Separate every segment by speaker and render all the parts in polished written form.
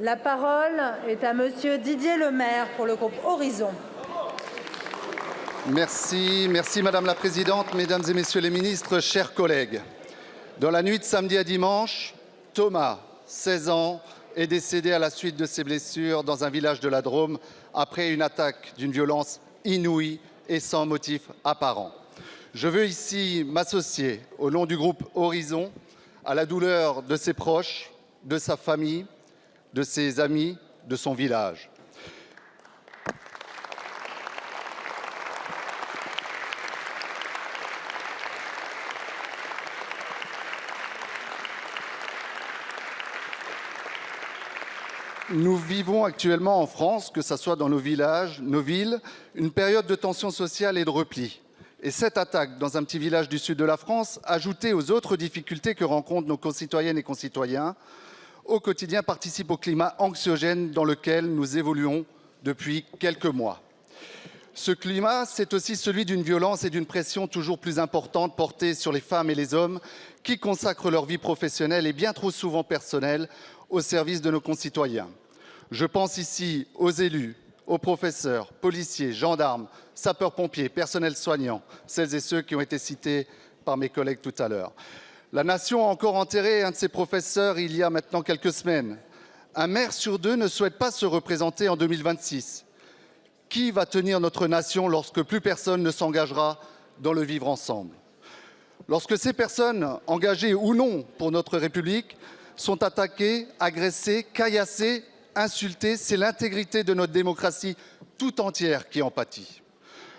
Speaker 1: La parole est à Monsieur Didier Lemaire pour le groupe Horizon.
Speaker 2: Merci Madame la Présidente, Mesdames et Messieurs les ministres, chers collègues. Dans la nuit de samedi à dimanche, Thomas, 16 ans, est décédé à la suite de ses blessures dans un village de la Drôme après une attaque d'une violence inouïe et sans motif apparent. Je veux ici m'associer, au nom du groupe Horizon, à la douleur de ses proches, de sa famille, de ses amis, de son village. Nous vivons actuellement en France, que ce soit dans nos villages, nos villes, une période de tension sociale et de repli. Et cette attaque dans un petit village du sud de la France, ajoutée aux autres difficultés que rencontrent nos concitoyennes et concitoyens, au quotidien participe au climat anxiogène dans lequel nous évoluons depuis quelques mois. Ce climat, c'est aussi celui d'une violence et d'une pression toujours plus importante portée sur les femmes et les hommes qui consacrent leur vie professionnelle et bien trop souvent personnelle au service de nos concitoyens. Je pense ici aux élus, aux professeurs, policiers, gendarmes, sapeurs-pompiers, personnels soignants, celles et ceux qui ont été cités par mes collègues tout à l'heure. La nation a encore enterré un de ses professeurs il y a maintenant quelques semaines. Un maire sur deux ne souhaite pas se représenter en 2026. Qui va tenir notre nation lorsque plus personne ne s'engagera dans le vivre ensemble? Lorsque ces personnes, engagées ou non pour notre République, sont attaquées, agressées, caillassées, insultées, c'est l'intégrité de notre démocratie tout entière qui en pâtit.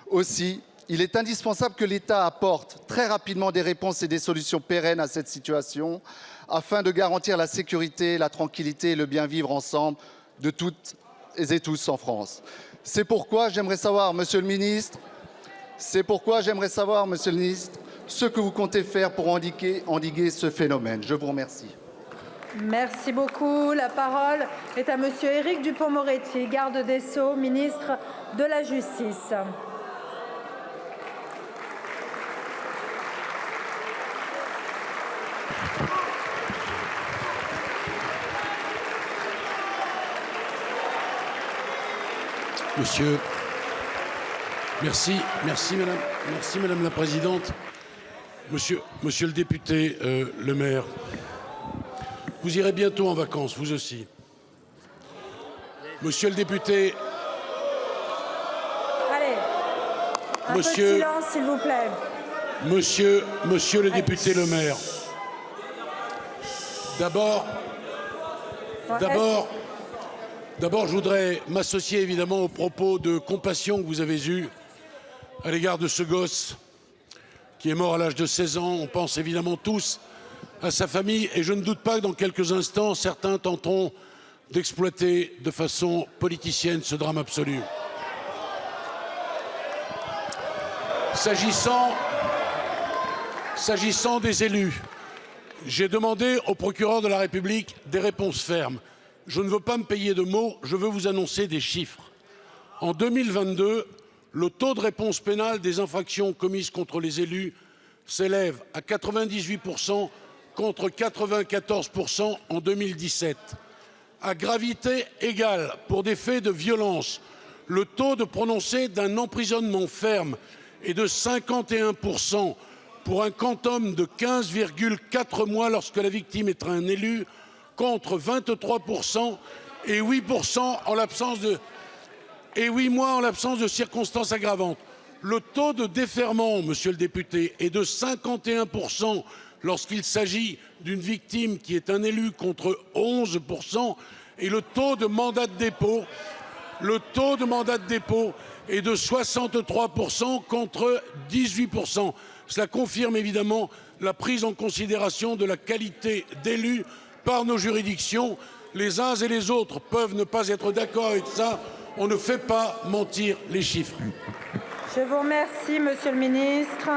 Speaker 2: Aussi, il est indispensable que l'État apporte très rapidement des réponses et des solutions pérennes à cette situation afin de garantir la sécurité, la tranquillité et le bien vivre ensemble de toutes et tous en France. C'est pourquoi j'aimerais savoir, Monsieur le Ministre, ce que vous comptez faire pour endiguer ce phénomène. Je vous remercie.
Speaker 1: Merci beaucoup. La parole est à Monsieur Éric Dupond-Moretti, garde des Sceaux, ministre de la Justice.
Speaker 3: Monsieur, merci Madame la Présidente. Monsieur le député Lemaire, vous irez bientôt en vacances, vous aussi. Monsieur le député.
Speaker 1: Allez, un peu de silence, s'il vous plaît.
Speaker 3: Monsieur le député Lemaire. D'abord, je voudrais m'associer évidemment aux propos de compassion que vous avez eus à l'égard de ce gosse qui est mort à l'âge de 16 ans. On pense évidemment tous à sa famille et je ne doute pas que dans quelques instants, certains tenteront d'exploiter de façon politicienne ce drame absolu. S'agissant des élus, j'ai demandé au procureur de la République des réponses fermes. Je ne veux pas me payer de mots, je veux vous annoncer des chiffres. En 2022, le taux de réponse pénale des infractions commises contre les élus s'élève à 98% contre 94% en 2017. À gravité égale, pour des faits de violence, le taux de prononcé d'un emprisonnement ferme est de 51% pour un quantum de 15,4 mois lorsque la victime est un élu, contre 23% et 8% en l'absence de 8 mois en l'absence de circonstances aggravantes. Le taux de déferment, monsieur le député, est de 51% lorsqu'il s'agit d'une victime qui est un élu, contre 11%, et le taux de mandat de dépôt est de 63% contre 18%. Cela confirme évidemment la prise en considération de la qualité d'élu par nos juridictions. Les uns et les autres peuvent ne pas être d'accord avec ça. On ne fait pas mentir les chiffres.
Speaker 1: Je vous remercie, Monsieur le Ministre.